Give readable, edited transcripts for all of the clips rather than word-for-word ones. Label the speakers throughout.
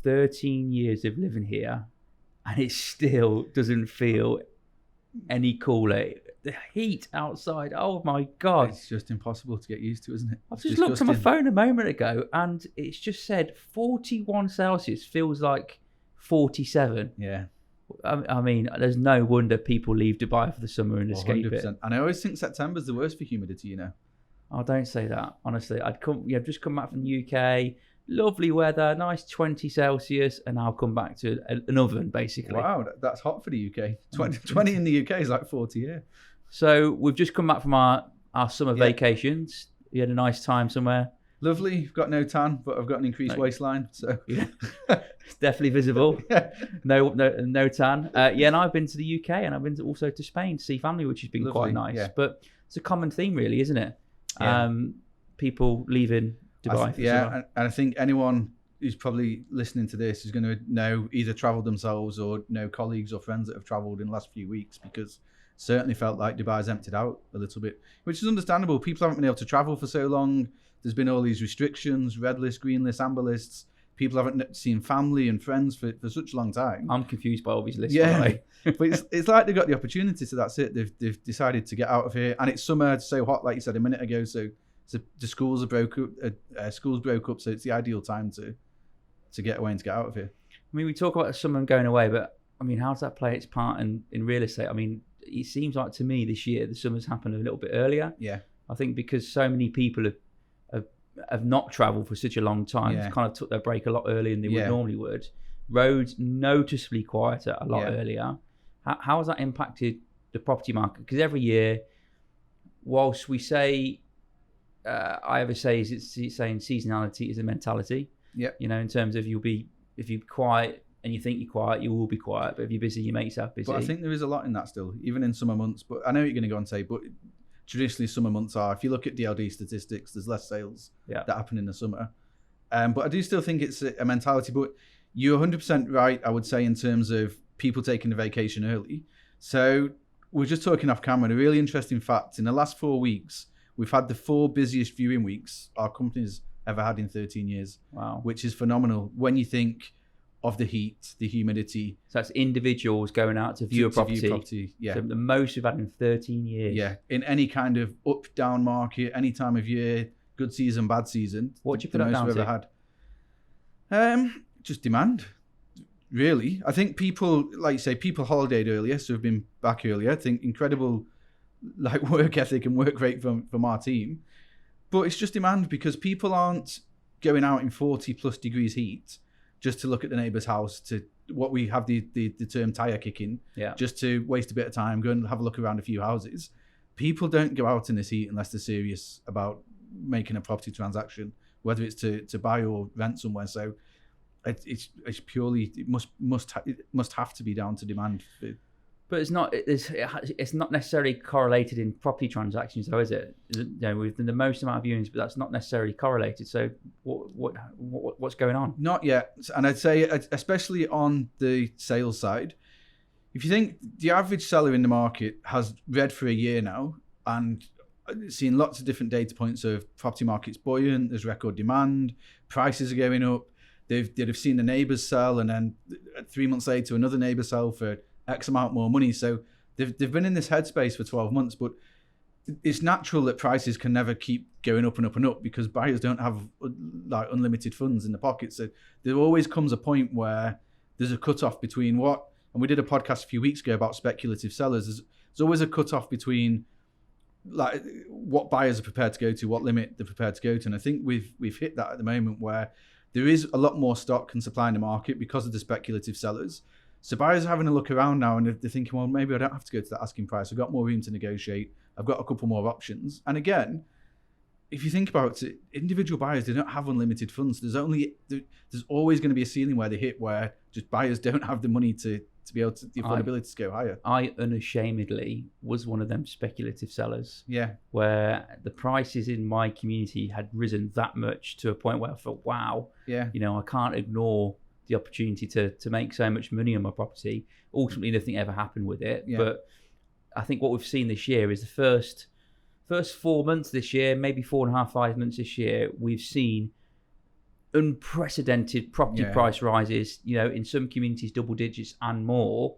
Speaker 1: 13 years of living here, and it still doesn't feel any cooler. The heat outside, oh my God.
Speaker 2: It's just impossible to get used to, isn't it?
Speaker 1: I've just looked at my phone a moment ago, and it's just said 41 Celsius feels like 47.
Speaker 2: Yeah.
Speaker 1: I mean, there's no wonder people leave Dubai for the summer and escape 100%. It.
Speaker 2: And I always think September's the worst for humidity, you know.
Speaker 1: Oh, don't say that. Honestly, I've just come back from the UK. Lovely weather, nice 20 Celsius, and I'll come back to an oven, basically.
Speaker 2: Wow, that's hot for the UK. 20 in the UK is like 40 here.
Speaker 1: So we've just come back from our summer vacations. You had a nice time somewhere?
Speaker 2: Lovely. I've got no tan, but I've got an increased waistline, so
Speaker 1: it's definitely visible. No tan. And I've been to the UK, and I've been also to Spain to see family, which has been quite nice. Yeah. But it's a common theme, really, isn't it? Yeah. People leaving Dubai.
Speaker 2: And I think anyone who's probably listening to this is going to know either travelled themselves or know colleagues or friends that have travelled in the last few weeks, because certainly felt like Dubai's emptied out a little bit, which is understandable. People haven't been able to travel for so long. There's been all these restrictions, red list, green list, amber lists. People haven't seen family and friends for such a long time.
Speaker 1: I'm confused by all these lists.
Speaker 2: Yeah, but it's like they've got the opportunity, so that's it. They've decided to get out of here, and it's summer. It's so hot, like you said a minute ago. So the schools are broke up. Schools broke up, so it's the ideal time to get away and to get out of here.
Speaker 1: I mean, we talk about summer going away, but I mean, how does that play its part in real estate? I mean, it seems like to me this year the summer's happened a little bit earlier.
Speaker 2: Yeah,
Speaker 1: I think because so many people have not travelled for such a long time, kind of took their break a lot earlier than they would normally would. Roads noticeably quieter a lot earlier. How has that impacted the property market? Because every year, whilst we say, I ever say it's saying seasonality is a mentality.
Speaker 2: Yeah,
Speaker 1: you know, in terms of if you're quiet and you think you're quiet, you will be quiet. But if you're busy, you make yourself busy.
Speaker 2: But I think there is a lot in that still, even in summer months. But I know what you're going to go and say, but traditionally summer months are, if you look at DLD statistics, there's less sales that happen in the summer. But I do still think it's a mentality. But you're 100% right, I would say, in terms of people taking the vacation early. So we're just talking off camera. A really interesting fact, in the last 4 weeks, we've had the 4 busiest viewing weeks our company's ever had in 13 years.
Speaker 1: Wow.
Speaker 2: Which is phenomenal when you think of the heat, the humidity.
Speaker 1: So that's individuals going out to view a property.
Speaker 2: Yeah.
Speaker 1: So the most we've had in 13 years.
Speaker 2: Yeah. In any kind of up, down market, any time of year, good season, bad season.
Speaker 1: What do you put that down to?
Speaker 2: The most we've ever had. Just demand, really. I think people, like you say, people holidayed earlier, so have been back earlier. I think incredible work ethic and work rate from our team. But it's just demand, because people aren't going out in 40 plus degrees heat just to look at the neighbour's house, to what we have the term tire kicking, just to waste a bit of time, go and have a look around a few houses. People don't go out in this heat unless they're serious about making a property transaction, whether it's to buy or rent somewhere. So it's purely, it must have to be down to demand.
Speaker 1: But it's not necessarily correlated in property transactions, though, is it? You know, we've done the most amount of viewings, but that's not necessarily correlated. So what's going on?
Speaker 2: Not yet. And I'd say, especially on the sales side, if you think the average seller in the market has read for a year now and seen lots of different data points of property market's buoyant, there's record demand, prices are going up, they'd have seen the neighbours sell, and then 3 months later another neighbour sell for X amount more money. So they've been in this headspace for 12 months, but it's natural that prices can never keep going up and up and up, because buyers don't have like unlimited funds in the pocket. So there always comes a point where there's a cutoff between what, and we did a podcast a few weeks ago about speculative sellers. There's always a cutoff between like what buyers are prepared to go to, what limit they're prepared to go to. And I think we've hit that at the moment, where there is a lot more stock and supply in the market because of the speculative sellers. So buyers are having a look around now, and they're thinking, well, maybe I don't have to go to that asking price. I've got more room to negotiate. I've got a couple more options. And again, if you think about it, individual buyers, they don't have unlimited funds. There's always going to be a ceiling where they hit, where just buyers don't have the money to be able to, the affordability to go higher.
Speaker 1: I unashamedly was one of them speculative sellers.
Speaker 2: Yeah.
Speaker 1: Where the prices in my community had risen that much to a point where I thought, wow,
Speaker 2: yeah,
Speaker 1: you know, I can't ignore the opportunity to make so much money on my property. Ultimately, nothing ever happened with it. Yeah. But I think what we've seen this year is the first 4 months this year, maybe 4.5, 5 months this year, we've seen unprecedented property price rises, in some communities double digits and more.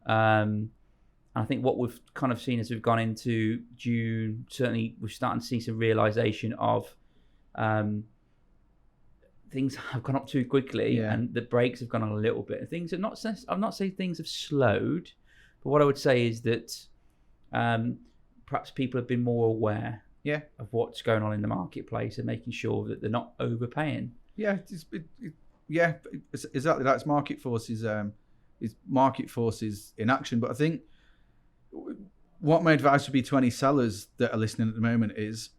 Speaker 1: I think what we've kind of seen as we've gone into June, certainly we're starting to see some realization of things have gone up too quickly and the brakes have gone on a little bit. Things are not, I'm not saying things have slowed, but what I would say is that perhaps people have been more aware of what's going on in the marketplace and making sure that they're not overpaying.
Speaker 2: Yeah, exactly. That's market forces. Is market forces in action. But I think what my advice would be to any sellers that are listening at the moment is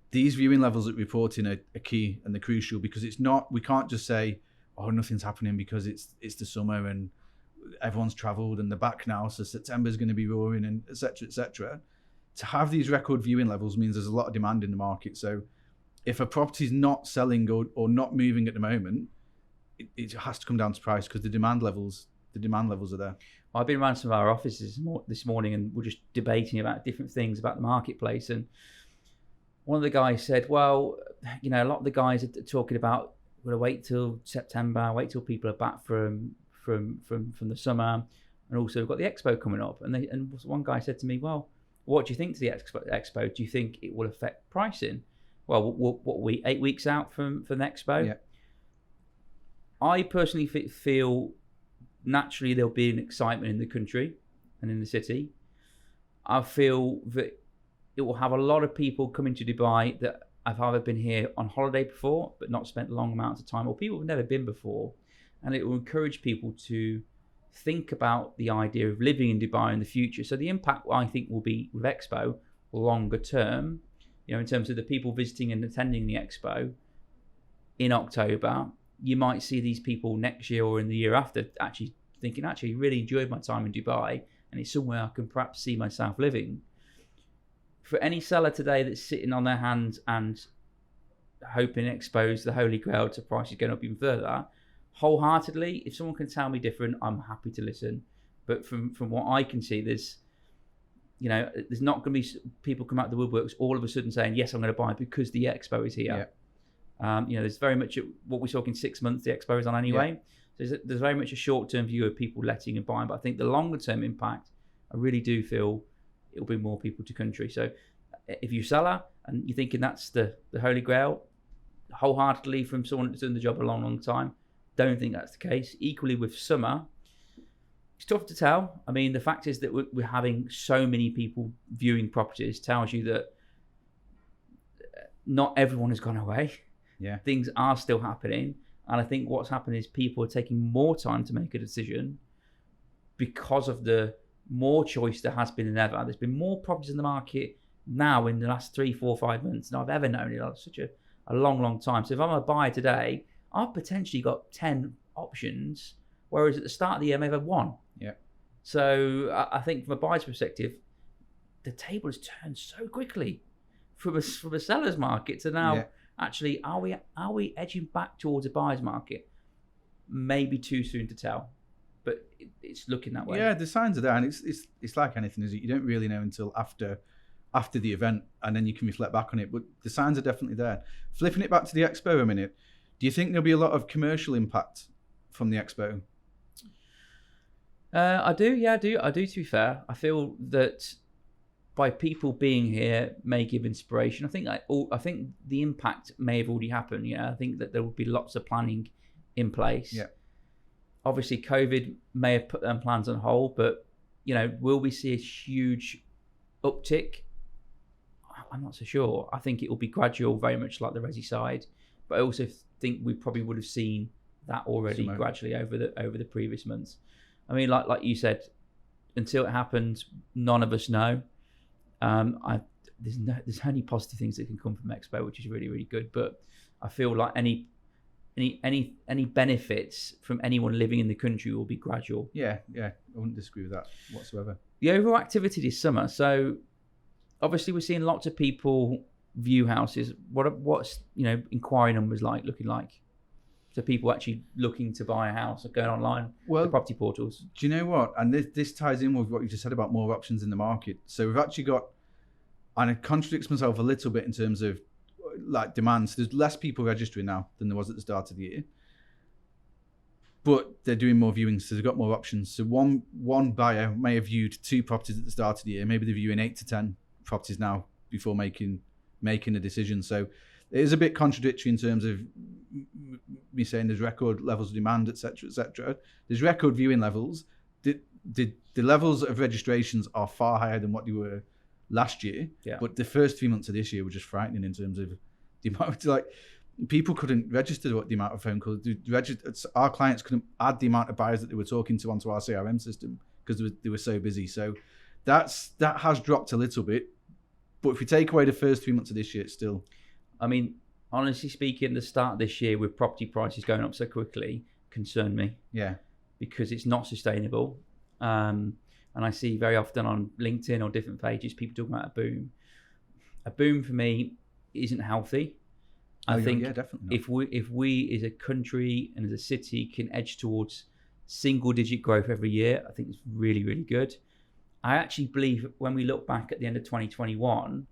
Speaker 2: these viewing levels that we're reporting are key and they're crucial, because it's not, we can't just say, oh, nothing's happening because it's the summer and everyone's travelled and they're back now, so September's going to be roaring, and et cetera, et cetera. To have these record viewing levels means there's a lot of demand in the market. So if a property's not selling or not moving at the moment, it has to come down to price, because the demand levels are there.
Speaker 1: I've been around some of our offices this morning and we're just debating about different things about the marketplace. And one of the guys said, well, a lot of the guys are talking about, we're going to wait till September, wait till people are back from the summer. And also we've got the Expo coming up. And one guy said to me, well, what do you think to the Expo? Do you think it will affect pricing? Well, what we 8 weeks out from the Expo?
Speaker 2: Yeah.
Speaker 1: I personally feel naturally there'll be an excitement in the country and in the city. I feel that it will have a lot of people coming to Dubai that have either been here on holiday before but not spent long amounts of time, or people who've never been before. And it will encourage people to think about the idea of living in Dubai in the future. So the impact, I think, will be with Expo longer term, in terms of the people visiting and attending the Expo in October. You might see these people next year or in the year after actually thinking, actually, really enjoyed my time in Dubai and it's somewhere I can perhaps see myself living. For any seller today that's sitting on their hands and hoping Expo's the holy grail to prices going up even further, wholeheartedly, if someone can tell me different, I'm happy to listen. But from what I can see, there's not going to be people come out of the woodworks all of a sudden saying, yes, I'm going to buy because the Expo is here. There's very much what we're talking 6 months the Expo is on anyway. So there's very much a short-term view of people letting and buying, but I think the longer-term impact, I really do feel it'll bring more people to country. So if you're a seller and you're thinking that's the holy grail, wholeheartedly from someone that's done the job a long, long time, don't think that's the case. Equally with summer, it's tough to tell. I mean, the fact is that we're having so many people viewing properties tells you that not everyone has gone away.
Speaker 2: Yeah,
Speaker 1: things are still happening, and I think what's happened is people are taking more time to make a decision because of the more choice there has been than ever. There's been more properties in the market now in the last 3, 4, 5 months than I've ever known in such a long, long time. So if I'm a buyer today, I've potentially got 10 options, whereas at the start of the year I may have had 1.
Speaker 2: Yeah.
Speaker 1: So I think from a buyer's perspective, the table has turned so quickly from a seller's market to now. Yeah. Actually, are we edging back towards a buyer's market? Maybe too soon to tell, but it's looking that way.
Speaker 2: Yeah, the signs are there, and it's like anything, is it? You don't really know until after the event, and then you can reflect back on it. But the signs are definitely there. Flipping it back to the Expo a minute, do you think there'll be a lot of commercial impact from the Expo?
Speaker 1: I do. Yeah, I do. To be fair, I feel that by people being here may give inspiration. I think the impact may have already happened. I think that there will be lots of planning in place.
Speaker 2: Yeah.
Speaker 1: Obviously, COVID may have put them plans on hold, but will we see a huge uptick? I'm not so sure. I think it will be gradual, very much like the resi side. But I also think we probably would have seen that already gradually over the previous months. I mean, like you said, until it happens, none of us know. There's only positive things that can come from Expo, which is really, really good. But I feel like any benefits from anyone living in the country will be gradual.
Speaker 2: Yeah, I wouldn't disagree with that whatsoever.
Speaker 1: The overall activity this summer. So obviously we're seeing lots of people view houses. What's inquiry numbers looking like? So people actually looking to buy a house or going online, the property portals.
Speaker 2: Do you know what? And this ties in with what you just said about more options in the market. So we've actually got, and it contradicts myself a little bit in terms of like demand. So there's less people registering now than there was at the start of the year. But they're doing more viewings, so they've got more options. So one buyer may have viewed 2 properties at the start of the year. Maybe they're viewing 8 to 10 properties now before making a decision. So it is a bit contradictory in terms of me saying there's record levels of demand, etc., etc. There's record viewing levels. The levels of registrations are far higher than what they were last year.
Speaker 1: Yeah.
Speaker 2: But the first 3 months of this year were just frightening in terms of the amount. Like, people couldn't register the amount of phone calls. Our clients couldn't add the amount of buyers that they were talking to onto our CRM system because they were so busy. So that has dropped a little bit. But if we take away the first 3 months of this year, it's still...
Speaker 1: I mean, honestly speaking, the start of this year with property prices going up so quickly concerned me.
Speaker 2: Yeah.
Speaker 1: Because it's not sustainable. And I see very often on LinkedIn or different pages, people talking about a boom. A boom for me isn't healthy. I think if we as a country and as a city can edge towards single-digit growth every year, I think it's really, really good. I actually believe when we look back at the end of 2021,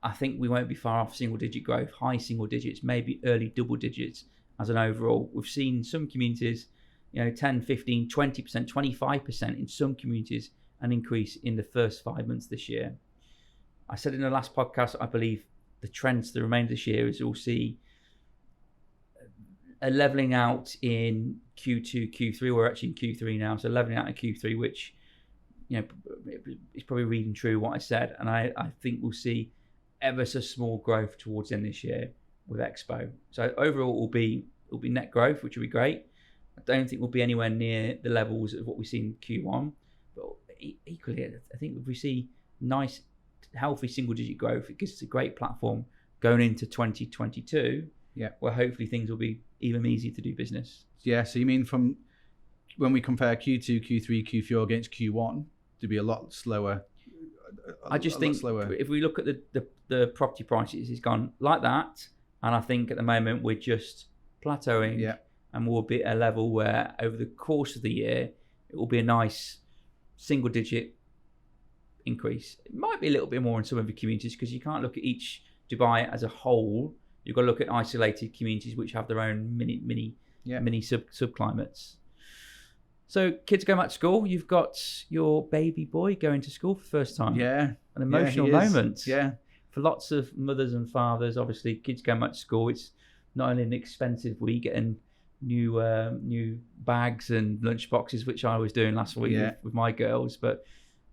Speaker 1: I think we won't be far off single-digit growth, high single digits, maybe early double digits as an overall. We've seen some communities, 10, 15, 20%, 25% in some communities, an increase in the first 5 months this year. I said in the last podcast, I believe the trends for the remainder of this year is we'll see a leveling out in Q2, Q3. We're actually in Q3 now, so leveling out in Q3, which is probably reading true what I said. And I think we'll see ever so small growth towards the end of this year with Expo. So overall, it will be net growth, which will be great. I don't think we'll be anywhere near the levels of what we've seen in Q1, but equally, I think if we see nice, healthy single-digit growth, it gives us a great platform going into 2022.
Speaker 2: Yeah,
Speaker 1: where hopefully things will be even easier to do business.
Speaker 2: Yeah, so you mean from when we compare Q2, Q3, Q4 against Q1, to be a lot slower?
Speaker 1: I just think if we look at the property prices, it's gone like that, and I think at the moment we're just plateauing.
Speaker 2: Yeah.
Speaker 1: And we'll be at a level where over the course of the year, it will be a nice single-digit increase. It might be a little bit more in some of the communities because you can't look at each Dubai as a whole. You've got to look at isolated communities which have their own mini subclimates. So kids going back to school. You've got your baby boy going to school for the first time.
Speaker 2: Yeah.
Speaker 1: An emotional moment.
Speaker 2: Yeah.
Speaker 1: For lots of mothers and fathers, obviously, kids going back to school, it's not only an expensive week getting new bags and lunch boxes, which I was doing last week with my girls, but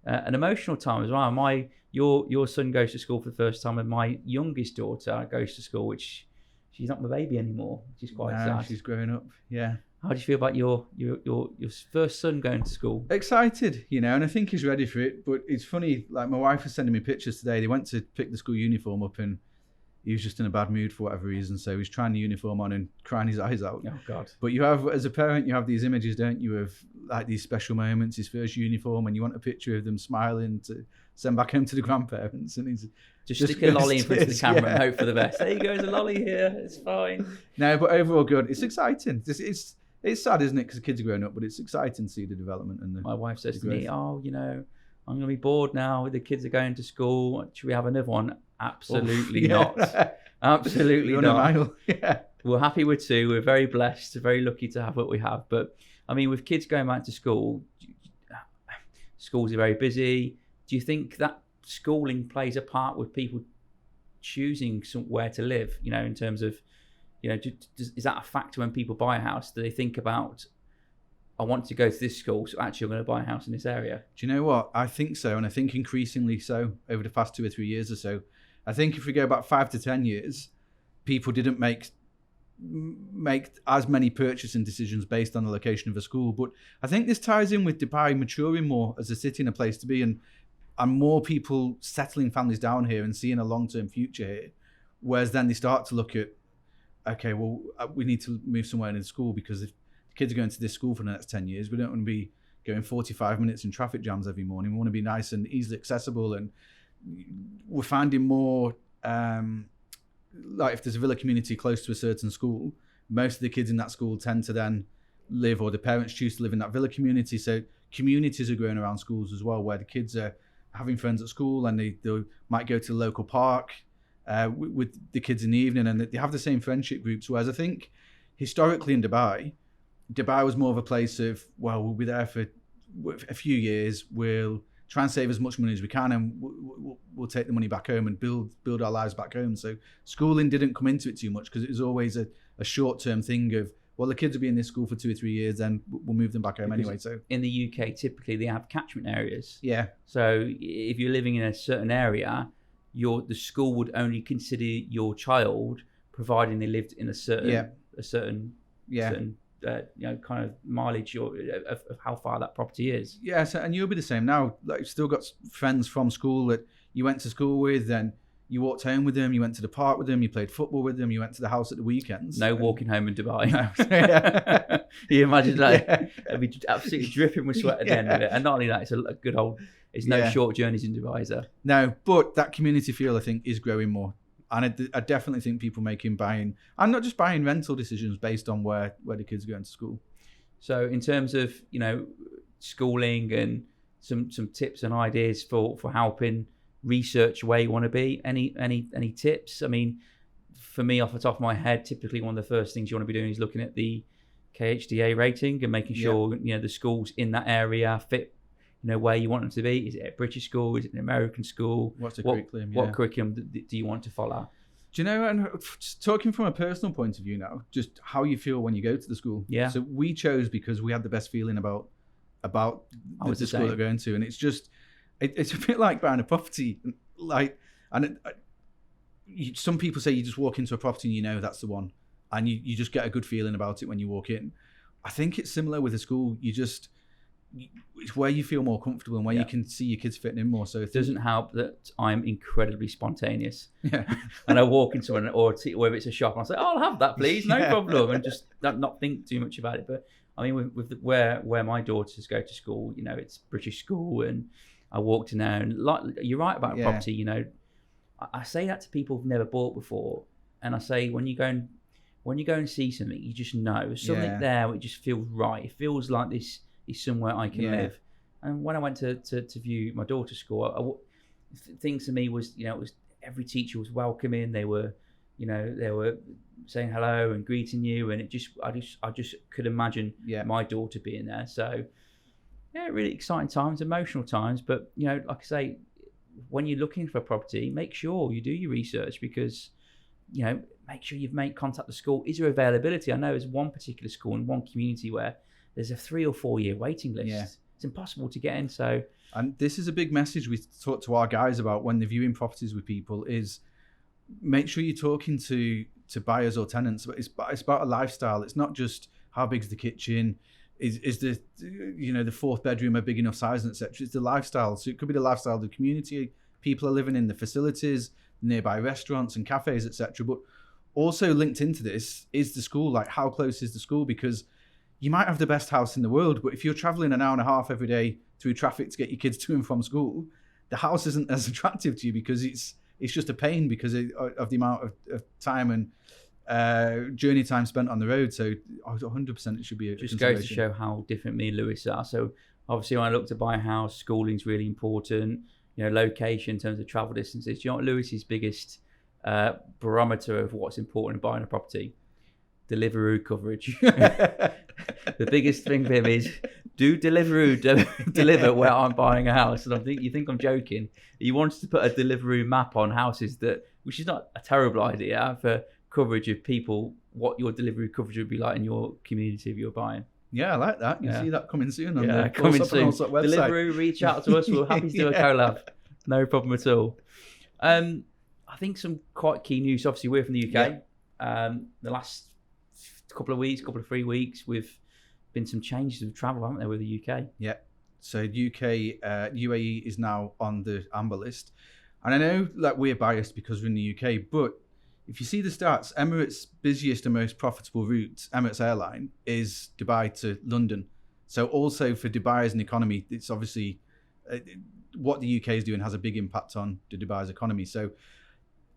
Speaker 1: an emotional time as well. Your son goes to school for the first time, and my youngest daughter goes to school, which she's not my baby anymore, which is quite sad.
Speaker 2: She's growing up. Yeah.
Speaker 1: How do you feel about your first son going to school?
Speaker 2: Excited, and I think he's ready for it. But it's funny, like my wife was sending me pictures today. They went to pick the school uniform up, and he was just in a bad mood for whatever reason. So he's trying the uniform on and crying his eyes out.
Speaker 1: Oh, God.
Speaker 2: But you have, as a parent, you have these images, don't you, of like these special moments, his first uniform, and you want a picture of them smiling to send back home to the grandparents. And he's
Speaker 1: just stick a lolly in front of the camera and hope for the best. There you go, there's a lolly here. It's fine.
Speaker 2: No, but overall good. It's exciting. It's sad, isn't it, because the kids are growing up, but it's exciting to see the development. And
Speaker 1: my wife says to me, I'm going to be bored now. The kids are going to school. Should we have another one? Absolutely not. Absolutely not.
Speaker 2: Yeah.
Speaker 1: We're happy with 2. We're very blessed, very lucky to have what we have. But I mean, with kids going back to school, schools are very busy. Do you think that schooling plays a part with people choosing somewhere to live? In terms of, is that a factor when people buy a house? Do they think about, I want to go to this school, so actually I'm going to buy a house in this area?
Speaker 2: Do you know what? I think so, and I think increasingly so over the past 2 or 3 years or so. I think if we go back 5 to 10 years, people didn't make as many purchasing decisions based on the location of a school. But I think this ties in with Dubai maturing more as a city and a place to be, and more people settling families down here and seeing a long-term future here. Whereas then they start to look at, okay, well, we need to move somewhere in the school, because if the kids are going to this school for the next 10 years, we don't want to be going 45 minutes in traffic jams every morning. We want to be nice and easily accessible. And we're finding more, like if there's a villa community close to a certain school, most of the kids in that school tend to then live, or the parents choose to live in that villa community. So communities are growing around schools as well, where the kids are having friends at school, and they might go to the local park with the kids in the evening, and they have the same friendship groups. Whereas I think historically in Dubai was more of a place of, well, we'll be there for a few years, we'll try and save as much money as we can, and we'll take the money back home and build our lives back home. So schooling didn't come into it too much because it was always a short-term thing of, well, the kids will be in this school for 2 or 3 years, then we'll move them back home anyway. So
Speaker 1: in the UK, typically they have catchment areas.
Speaker 2: Yeah.
Speaker 1: So if you're living in a certain area, the school would only consider your child providing they lived in a certain kind of mileage of how far that property is.
Speaker 2: Yeah, so, and you'll be the same now. Like, you've still got friends from school that you went to school with, and you walked home with them, you went to the park with them, you played football with them, you went to the house at the weekends.
Speaker 1: No walking home in Dubai. No. You imagine that? Yeah. It'd be absolutely dripping with sweat at the end of it. And not only that, it's no short journeys in Dubai, is there?
Speaker 2: No, but that community feel, I think, is growing more. And I definitely think people making buying, and not just buying, rental decisions based on where the kids are going to school.
Speaker 1: So in terms of, schooling and some tips and ideas for helping research where you want to be, any tips? I mean, for me, off the top of my head, typically one of the first things you want to be doing is looking at the KHDA rating and making sure the schools in that area fit where you want them to be. Is it a British school? Is it an American school?
Speaker 2: What's the curriculum?
Speaker 1: What curriculum do you want to follow?
Speaker 2: Do you know, and talking from a personal point of view now, just how you feel when you go to the school.
Speaker 1: Yeah.
Speaker 2: So we chose because we had the best feeling about the school they're going to, and it's just, it's a bit like buying a property. Some people say you just walk into a property and that's the one, and you just get a good feeling about it when you walk in. I think it's similar with a school. It's where you feel more comfortable and where you can see your kids fitting in more. So
Speaker 1: it doesn't help that I'm incredibly spontaneous.
Speaker 2: Yeah.
Speaker 1: And I walk into an or whether it's a shop and I say, "Oh, I'll have that, please, no problem," and just not think too much about it. But I mean, with where my daughters go to school, it's British school, and I walked in there, and like you're right about property. I say that to people who've never bought before, and I say when you go and see something, you just know something there. It just feels right. It feels like this is somewhere I can live. And when I went to view my daughter's school, things to me was, it was every teacher was welcoming. They were saying hello and greeting you, and I just could imagine my daughter being there. So really exciting times, emotional times. But like I say, when you're looking for a property, make sure you do your research, because make sure you've made contact with the school. Is there availability? I know there's one particular school in one community where there's a 3 or 4 year waiting list. Yeah. It's impossible to get in. So,
Speaker 2: and this is a big message we talk to our guys about when they're viewing properties with people, is make sure you're talking to buyers or tenants. But it's about a lifestyle. It's not just how big's the kitchen, is the the 4th bedroom a big enough size, and etc. It's the lifestyle. So it could be the lifestyle of the community people are living in, the facilities, nearby restaurants and cafes, etc. But also linked into this is the school. Like, how close is the school? Because you might have the best house in the world, but if you're traveling an hour and a half every day through traffic to get your kids to and from school, the house isn't as attractive to you, because it's just a pain because of the amount of time and journey time spent on the road. So 100% it should be a
Speaker 1: just goes to show how different me and Lewis are. So obviously when I look to buy a house, schooling's really important. Location in terms of travel distances. Do you know what Lewis's biggest barometer of what's important in buying a property? Deliveroo coverage. The biggest thing for him is, do Deliveroo deliver where I'm buying a house? And you think I'm joking. He wants to put a Deliveroo map on houses, which is not a terrible idea, for coverage of people, what your Deliveroo coverage would be like in your community if you're buying.
Speaker 2: Yeah, I like that. You see that coming soon on the
Speaker 1: coming soon.
Speaker 2: Allsopp website.
Speaker 1: Deliveroo, reach out to us. We're happy to do a collab. No problem at all. I think some quite key news. Obviously, we're from the UK. The last couple of 3 weeks, we've been some changes of travel, haven't there, with the UK?
Speaker 2: Yeah. So UAE is now on the amber list. And I know that we're biased because we're in the UK, but if you see the stats, Emirates' busiest and most profitable route, Emirates Airline, is Dubai to London. So also for Dubai as an economy, it's obviously what the UK is doing has a big impact on the Dubai's economy. So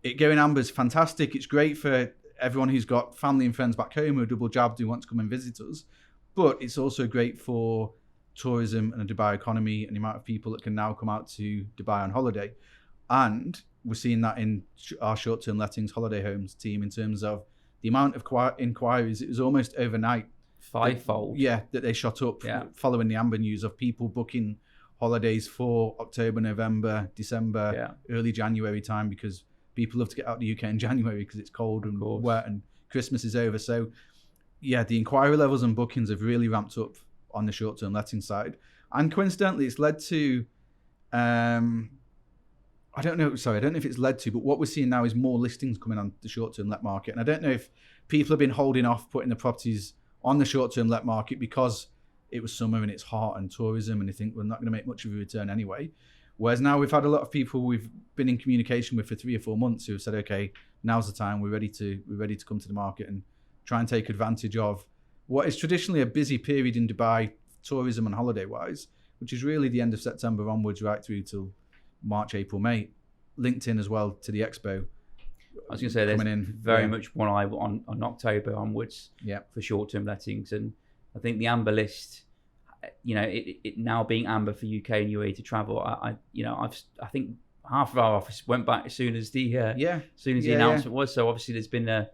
Speaker 2: it going amber is fantastic. It's great for everyone who's got family and friends back home who are double jabbed who want to come and visit us. But it's also great for tourism and the Dubai economy and the amount of people that can now come out to Dubai on holiday. And we're seeing that in our short-term lettings holiday homes team in terms of the amount of inquiries. It was almost overnight.
Speaker 1: Fivefold.
Speaker 2: That they shot up following the Amber news of people booking holidays for October, November, December, early January time, because people love to get out of the UK in January because it's cold and wet and Christmas is over. So yeah, the inquiry levels and bookings have really ramped up on the short-term letting side. And coincidentally, it's led to, I don't know if it's led to, but what we're seeing now is more listings coming on the short-term let market. And I don't know if people have been holding off putting the properties on the short-term let market because it was summer and it's hot and tourism, and they think we're not going to make much of a return anyway. Whereas now we've had a lot of people we've been in communication with for 3 or 4 months who have said, okay, now's the time. We're ready to come to the market and try and take advantage of what is traditionally a busy period in Dubai, tourism and holiday wise, which is really the end of September onwards right through till March, April, May, linked in as well to the Expo.
Speaker 1: I was going to say there's very much one eye on October onwards for short-term lettings. And I think the Amber list, it now being Amber for UK and UAE to travel, I think half of our office went back as soon as the announcement was. So obviously there's been a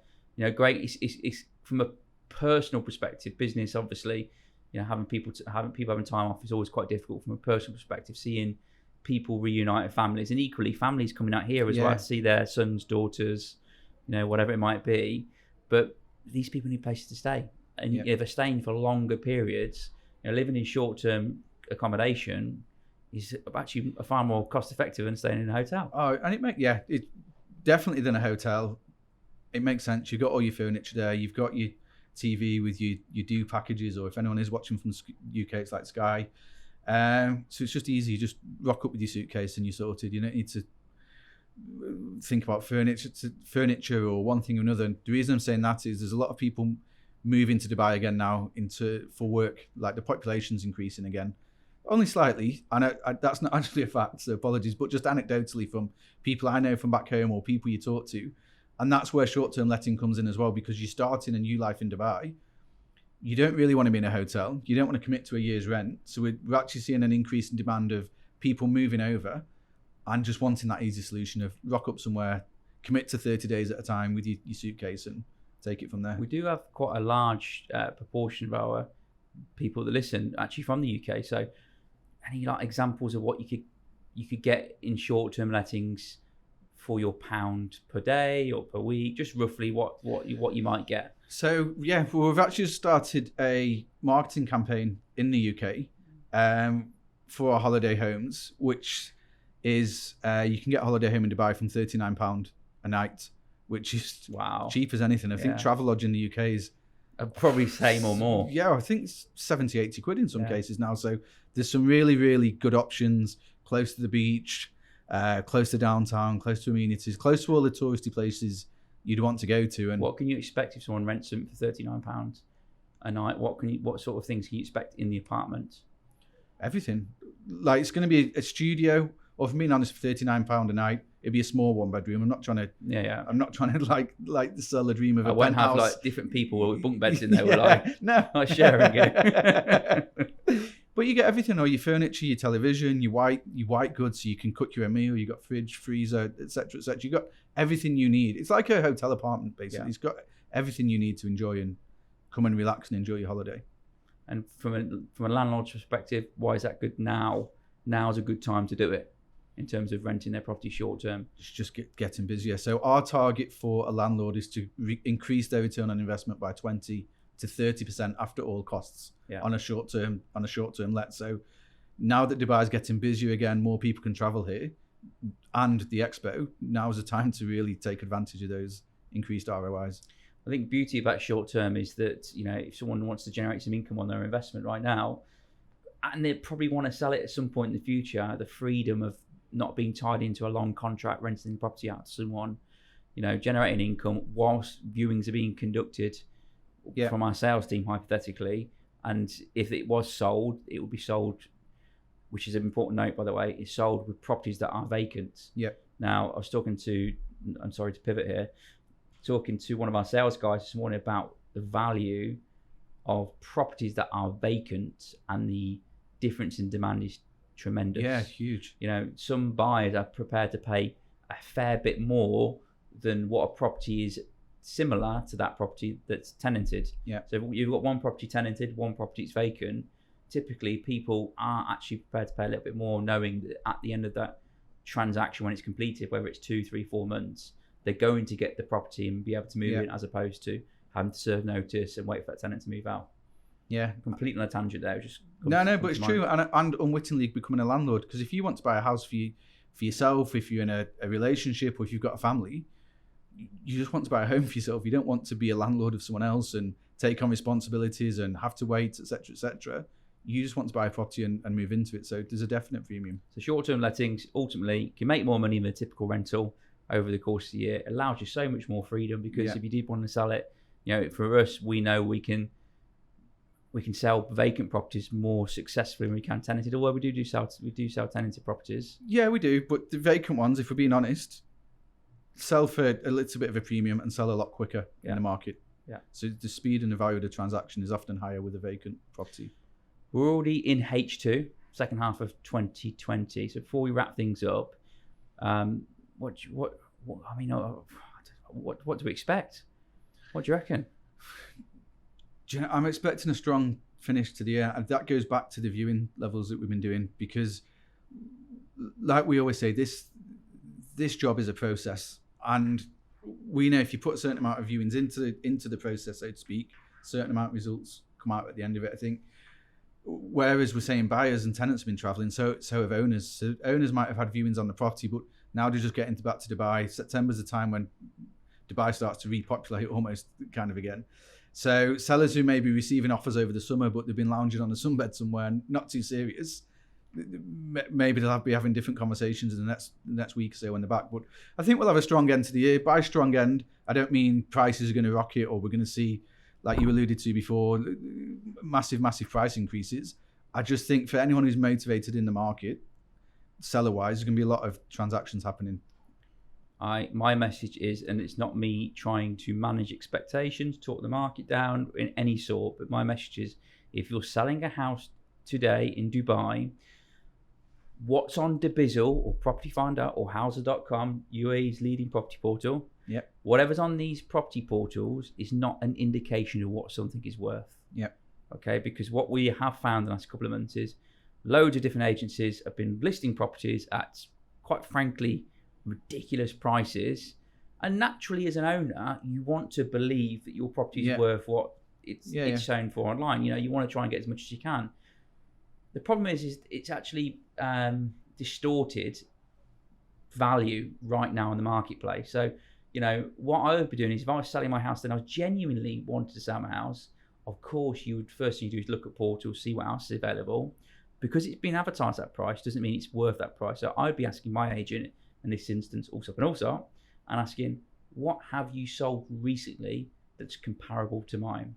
Speaker 1: great. It's from a personal perspective, business obviously, having people having time off is always quite difficult. From a personal perspective, seeing people reunite families, and equally families coming out here as well to see their sons, daughters, whatever it might be. But these people need places to stay, and if they're staying for longer periods, living in short-term accommodation is actually far more cost-effective than staying in a hotel.
Speaker 2: Oh, and it's definitely than a hotel. It makes sense. You've got all your furniture there. You've got your TV with your do packages, or if anyone is watching from UK, it's like Sky. So it's just easy. You just rock up with your suitcase and you're sorted. You don't need to think about furniture or one thing or another. And the reason I'm saying that is there's a lot of people moving to Dubai again now for work. Like the population's increasing again, only slightly. And that's not actually a fact, so apologies, but just anecdotally from people I know from back home or people you talk to. And that's where short-term letting comes in as well, because you're starting a new life in Dubai. You don't really want to be in a hotel. You don't want to commit to a year's rent. So we're actually seeing an increase in demand of people moving over and just wanting that easy solution of rock up somewhere, commit to 30 days at a time with your suitcase and take it from there.
Speaker 1: We do have quite a large proportion of our people that listen actually from the UK. So any examples of what you could get in short-term lettings for your £1 per day or per week, just roughly what you might get?
Speaker 2: So we've actually started a marketing campaign in the UK for our holiday homes, which is you can get a holiday home in Dubai from £39 a night, which is cheap as anything. I think Travelodge in the UK is
Speaker 1: probably same or more.
Speaker 2: Yeah, I think it's 70, 80 quid in some cases now. So there's some really, really good options close to the beach, close to downtown, close to amenities, close to all the touristy places you'd want to go to. And
Speaker 1: what can you expect if someone rents them for £39 a night? What sort of things can you expect in the apartment?
Speaker 2: Everything. Like it's going to be a studio, or for me, honest, for £39 a night, it'd be a small 1-bedroom. I'm not trying to. I'm not trying to like sell a dream of a penthouse.
Speaker 1: I won't have different people with bunk beds in there. Not sharing it.
Speaker 2: But you get everything, all your furniture, your television, your white goods, so you can cook your own meal. You got fridge, freezer, etc., etc. You got everything you need. It's like a hotel apartment basically. Yeah. It's got everything you need to enjoy and come and relax and enjoy your holiday.
Speaker 1: And from a landlord's perspective, why is that good now? Now's a good time to do it in terms of renting their property short term.
Speaker 2: It's just getting busier. So our target for a landlord is to increase their return on investment by 20 to 30% after all costs on a short term let. So now that Dubai is getting busier again, more people can travel here, and the Expo, now is the time to really take advantage of those increased ROIs.
Speaker 1: I think the beauty about short term is that if someone wants to generate some income on their investment right now, and they probably want to sell it at some point in the future, the freedom of not being tied into a long contract renting the property out to someone, generating income whilst viewings are being conducted from our sales team, hypothetically. And if it was sold, it would be sold, which is an important note, by the way, is sold with properties that are vacant. Now, I was talking to one of our sales guys this morning about the value of properties that are vacant, and the difference in demand is tremendous.
Speaker 2: Yeah, huge.
Speaker 1: Some buyers are prepared to pay a fair bit more than what a property is similar to that property that's tenanted.
Speaker 2: Yeah.
Speaker 1: So if you've got one property tenanted, one property that's vacant, typically people are actually prepared to pay a little bit more, knowing that at the end of that transaction, when it's completed, whether it's 2, 3, 4 months, they're going to get the property and be able to move in, as opposed to having to serve notice and wait for that tenant to move out.
Speaker 2: Yeah.
Speaker 1: Completely on a tangent there.
Speaker 2: But it's true. And unwittingly becoming a landlord, because if you want to buy a house for yourself, if you're in a relationship, or if you've got a family, you just want to buy a home for yourself. You don't want to be a landlord of someone else and take on responsibilities and have to wait, etc., etc. You just want to buy a property and move into it. So there's a definite premium.
Speaker 1: So short-term lettings ultimately can make more money than a typical rental over the course of the year. It allows you so much more freedom, because if you did want to sell it, for us, we know we can sell vacant properties more successfully than we can tenanted. Although we do sell tenanted properties.
Speaker 2: Yeah, we do. But the vacant ones, if we're being honest, sell for a little bit of a premium and sell a lot quicker in the market.
Speaker 1: Yeah.
Speaker 2: So the speed and the value of the transaction is often higher with a vacant property.
Speaker 1: We're already in H2, second half of 2020. So before we wrap things up, what do we expect? What do you reckon?
Speaker 2: I'm expecting a strong finish to the year, and that goes back to the viewing levels that we've been doing, because, like we always say, this job is a process, and we know if you put a certain amount of viewings into the process, so to speak, a certain amount of results come out at the end of it. I think, whereas we're saying buyers and tenants have been travelling, so have owners. So owners might have had viewings on the property, but now they're just getting back to Dubai. September's the time when Dubai starts to repopulate almost kind of again. So sellers who may be receiving offers over the summer, but they've been lounging on a sunbed somewhere, not too serious, maybe they'll be having different conversations in the next week or so when they're back. But I think we'll have a strong end to the year. By strong end, I don't mean prices are going to rocket, or we're going to see, like you alluded to before, massive price increases. I just think for anyone who's motivated in the market, seller-wise, there's going to be a lot of transactions happening.
Speaker 1: My message is, and it's not me trying to manage expectations, talk the market down in any sort, but my message is, if you're selling a house today in Dubai, what's on Debizzle or Property Finder or Houser.com, UAE's leading property portal, whatever's on these property portals is not an indication of what something is worth. Okay, because what we have found in the last couple of months is loads of different agencies have been listing properties at, quite frankly, ridiculous prices, and naturally as an owner you want to believe that your property is worth what it's shown for online. You want to try and get as much as you can. The problem is it's actually distorted value right now in the marketplace. So what I would be doing is, if I was selling my house and I genuinely wanted to sell my house, of course you would first thing you do is look at portals, see what else is available. Because it's been advertised at that price doesn't mean it's worth that price. So I'd be asking my agent, in this instance, Allsopp and Ops, and asking, what have you sold recently that's comparable to mine?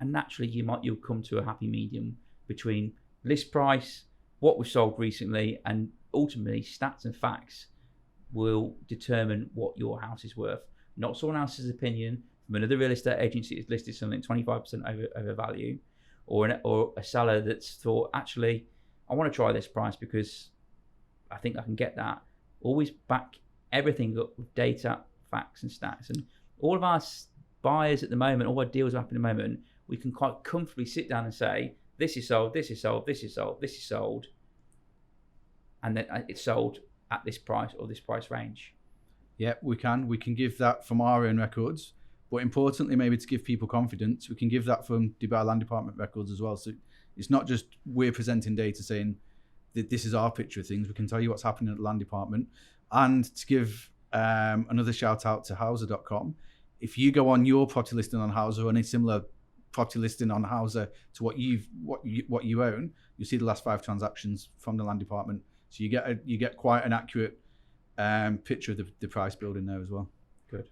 Speaker 1: And naturally you'll come to a happy medium between list price, what was sold recently, and ultimately stats and facts will determine what your house is worth. Not someone else's opinion from another real estate agency that's listed something 25% over value, or a seller that's thought, actually, I want to try this price because I think I can get that. Always back everything up with data, facts and stats. And all of our buyers at the moment, all our deals happening at the moment, we can quite comfortably sit down and say, this is sold, this is sold, this is sold, this is sold, and then it's sold at this price or this price range.
Speaker 2: We can give that from our own records, but importantly, maybe to give people confidence, we can give that from Dubai Land Department records as well. So it's not just we're presenting data saying that this is our picture of things. We can tell you what's happening at the Land Department. And to give another shout out to Houser.com, if you go on your property listing on Houser or any similar property listing on Houser to what you own, you'll see the last 5 transactions from the Land Department. So you get quite an accurate picture of the price building there as well.
Speaker 1: Good.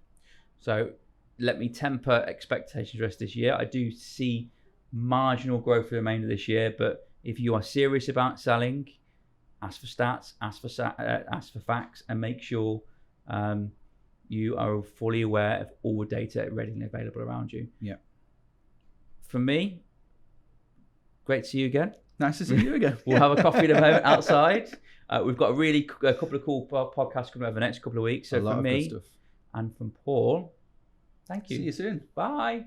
Speaker 1: So let me temper expectations the rest of this year. I do see marginal growth for the remainder of this year, but if you are serious about selling, ask for stats, ask for facts, and make sure you are fully aware of all the data readily available around you.
Speaker 2: Yeah.
Speaker 1: For me, great to see you again.
Speaker 2: Nice to see you again.
Speaker 1: We'll have a coffee in a moment outside. We've got a couple of cool podcasts coming over the next couple of weeks. So from me and from Paul, thank you.
Speaker 2: See you soon.
Speaker 1: Bye.